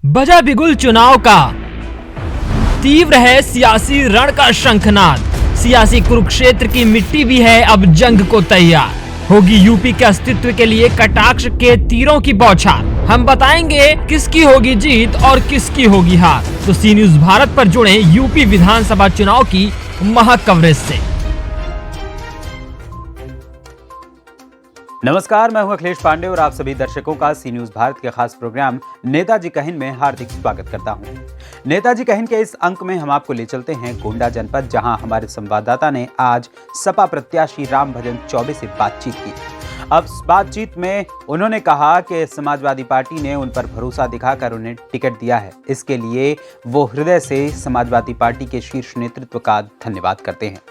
बजा बिगुल चुनाव का, तीव्र है सियासी रण का शंखनाद। सियासी कुरुक्षेत्र की मिट्टी भी है अब जंग को तैयार। होगी यूपी के अस्तित्व के लिए कटाक्ष के तीरों की बौछार। हम बताएंगे किसकी होगी जीत और किसकी होगी हार। तो सी न्यूज भारत पर जुड़े यूपी विधानसभा चुनाव की महक कवरेज से। नमस्कार, मैं हूं अखिलेश पांडे और आप सभी दर्शकों का सी न्यूज भारत के खास प्रोग्राम नेताजी का हिंद में हार्दिक स्वागत करता हूं। नेताजी का हिंद के इस अंक में हम आपको ले चलते हैं गोंडा जनपद, जहां हमारे संवाददाता ने आज सपा प्रत्याशी रामभजन चौबे से बातचीत की। अब इस बातचीत में उन्होंने कहा कि समाजवादी पार्टी ने उन पर भरोसा दिखाकर उन्हें टिकट दिया है। इसके लिए वो हृदय से समाजवादी पार्टी के शीर्ष नेतृत्व का धन्यवाद करते हैं।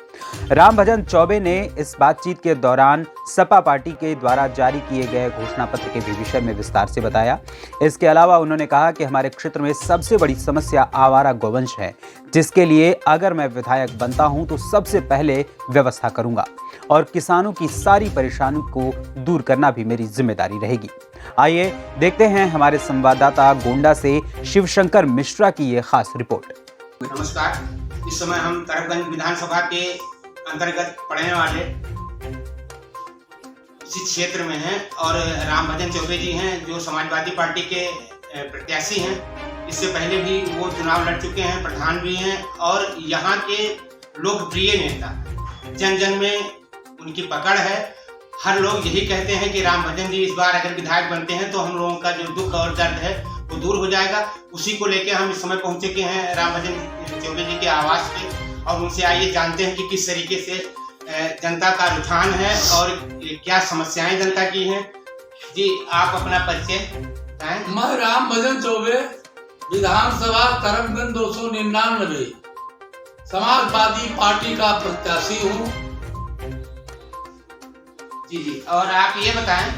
रामभजन चौबे ने इस बातचीत के दौरान सपा पार्टी के द्वारा जारी किए गए घोषणा पत्र के भी विषय में विस्तार से बताया। इसके अलावा उन्होंने कहा कि हमारे क्षेत्र में सबसे बड़ी समस्या आवारा गौवंश है, जिसके लिए अगर मैं विधायक बनता हूं तो सबसे पहले व्यवस्था करूंगा और किसानों की सारी परेशानी को दूर करना भी मेरी जिम्मेदारी रहेगी। आइए देखते हैं हमारे संवाददाता गोंडा से शिवशंकर मिश्रा की ये खास रिपोर्ट। नमस्कार, इस समय हम तरफगंज विधानसभा के अंतर्गत पड़ने वाले इसी क्षेत्र में हैं और रामभजन चौबे जी हैं जो समाजवादी पार्टी के प्रत्याशी हैं। इससे पहले भी वो चुनाव लड़ चुके हैं, प्रधान भी हैं और यहाँ के लोकप्रिय नेता। जन जन में उनकी पकड़ है। हर लोग यही कहते हैं कि रामभजन जी इस बार अगर विधायक बनते हैं तो हम लोगों का जो दुख और दर्द है वो दूर हो जाएगा। उसी को लेकर हम इस समय पहुंचे के हैं रामभजन चौबे जी के आवास पे और उनसे आइए जानते हैं कि किस तरीके से जनता का रुझान है और क्या समस्याएं जनता की हैं। जी, आप अपना परिचय बताएं। मैं रामभजन चौबे, विधानसभा तरफगंज 299 समाजवादी पार्टी का प्रत्याशी हूँ। जी, और आप ये बताएं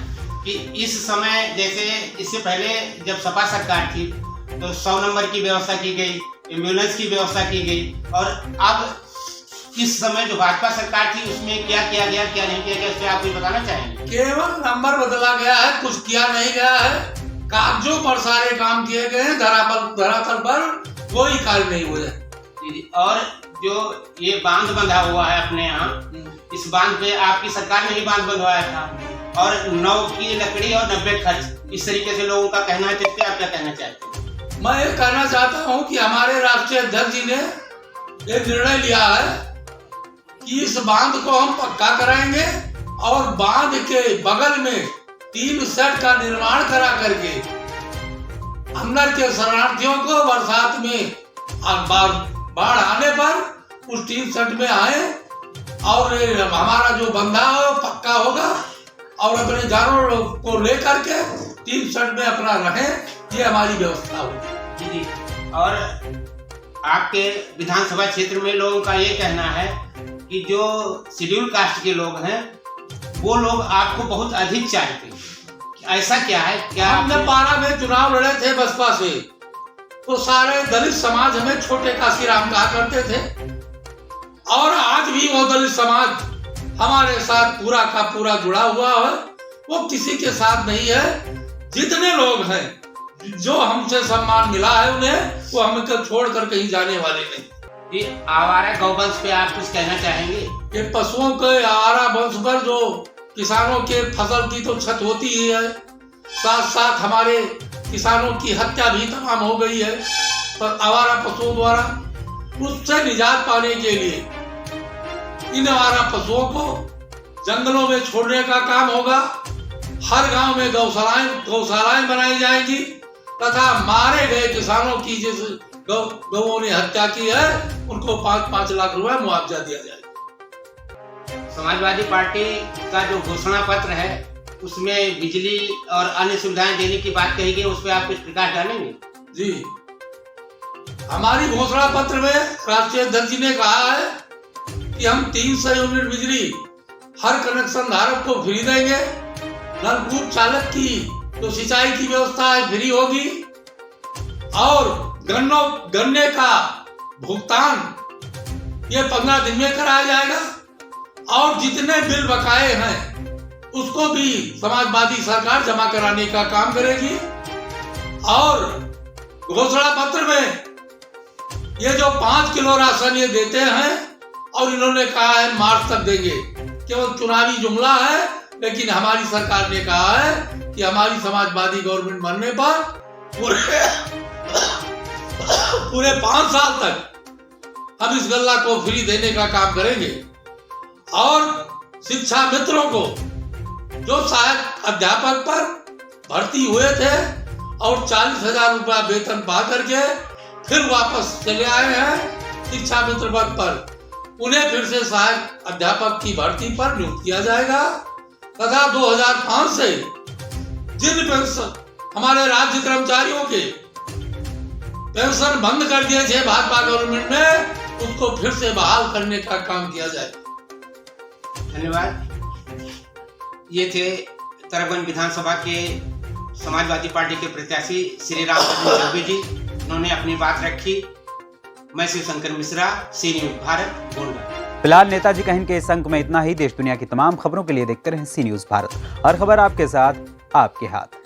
कि इस समय जैसे इससे पहले जब सपा सरकार थी तो 100 नंबर की व्यवस्था की गई, एम्बुलेंस की व्यवस्था की गई और अब इस समय जो भाजपा सरकार थी उसमें क्या किया गया, क्या नहीं किया गया, इससे आप कुछ बताना चाहेंगे? केवल नंबर बदला गया है, कुछ किया नहीं गया है। कागजों पर सारे काम किए गए हैं, धरातल पर कोई कार्य नहीं हुआ। जी, और जो ये बांध बंधा हुआ है अपने यहाँ, इस बांध पे आपकी सरकार ने ही बांध बंधवाया था और 9 की लकड़ी और 90 खर्च, इस तरीके से लोगों का कहना है। तो आप क्या कहना चाहते हैं? मैं ये कहना चाहता हूँ कि हमारे राष्ट्रीय अध्यक्ष जी ने एक निर्णय लिया है कि इस बांध को हम पक्का कराएंगे और बांध के बगल में 3 सेट का निर्माण करा करके अंदर के शरणार्थियों को बरसात में बाढ़ आने पर उस 3 सेट में आए और हमारा जो बंधा हो पक्का होगा और अपने जानवरों को लेकर के 3 सेट में अपना रहें, ये हमारी व्यवस्था होगी। जी, और आपके विधानसभा क्षेत्र में लोगों का ये कहना है कि जो शेड्यूल कास्ट के लोग हैं वो लोग आपको बहुत अधिक चाहते हैं। ऐसा क्या है? क्या हमने 12 में चुनाव लड़े थे बसपा से, तो सारे दलित समाज हमें छोटे काशीराम कहा करते थे और आज भी वो दलित समाज हमारे साथ पूरा का पूरा जुड़ा हुआ है। वो किसी के साथ नहीं है। जितने लोग हैं जो हमसे सम्मान मिला है उन्हें, वो हमको छोड़कर कहीं जाने वाले नहीं। जी, आवारा गौवंश पे आप कुछ कहना चाहेंगे? ये पशुओं के आवारा वंश पर जो किसानों के फसल की तो क्षति होती ही है, साथ साथ हमारे किसानों की हत्या भी तमाम हो गई है पर आवारा पशुओं द्वारा। उससे निजात पाने के लिए इन आवारा पशुओं को जंगलों में छोड़ने का काम होगा। हर गांव में गौशालाएं बनाई जाएंगी तथा मारे गए किसानों की जिस गौओं ने हत्या की है उनको 5-5 लाख रुपए मुआवजा दिया जाए। समाजवादी पार्टी का जो घोषणा पत्र है उसमें बिजली और अन्य सुविधाएं देने की बात कही गई, उस पर आप कुछ प्रकाश डालेंगे? जी, हमारी घोषणा पत्र में राष्ट्रीय अध्यक्ष जी ने कहा है कि हम 300 यूनिट बिजली हर कनेक्शन धारक को फ्री देंगे। नलकूप चालक की तो सिंचाई की व्यवस्था है फ्री होगी और गन्ने का भुगतान ये 15 दिन में कराया जाएगा और जितने बिल बकाए हैं उसको भी समाजवादी सरकार जमा कराने का काम करेगी और घोषणा पत्र में ये जो 5 किलो राशन ये देते हैं और इन्होंने कहा है मार्च तक देंगे, केवल चुनावी जुमला है। लेकिन हमारी सरकार ने कहा है कि हमारी समाजवादी गवर्नमेंट बनने पर पूरे 5 साल तक हम इस गल्ला को फ्री देने का काम करेंगे। और शिक्षा मित्रों को जो सहायक अध्यापक पर भर्ती हुए थे और 40,000 रुपया वेतन पा करके फिर वापस चले आए हैं शिक्षा मित्र पद पर, उन्हें फिर से सहायक अध्यापक की भर्ती पर नियुक्त किया जाएगा। तथा 2005 से जिन पेंशन हमारे राज्य कर्मचारियों के पेंशन बंद कर दिए थे भाजपा गवर्नमेंट में, उसको फिर से बहाल करने का काम किया जाएगा। धन्यवाद। ये थे तरगंज विधानसभा के समाजवादी पार्टी के प्रत्याशी श्री राम बच्चन चौबे जी, उन्होंने अपनी बात रखी। मैं शिवशंकर मिश्रा, सी न्यूज भारत, गोंडा। फिलहाल नेताजी का इनके इस अंक में इतना ही। देश दुनिया की तमाम खबरों के लिए देखते रहें सी न्यूज भारत। हर खबर आपके साथ, आपके हाथ।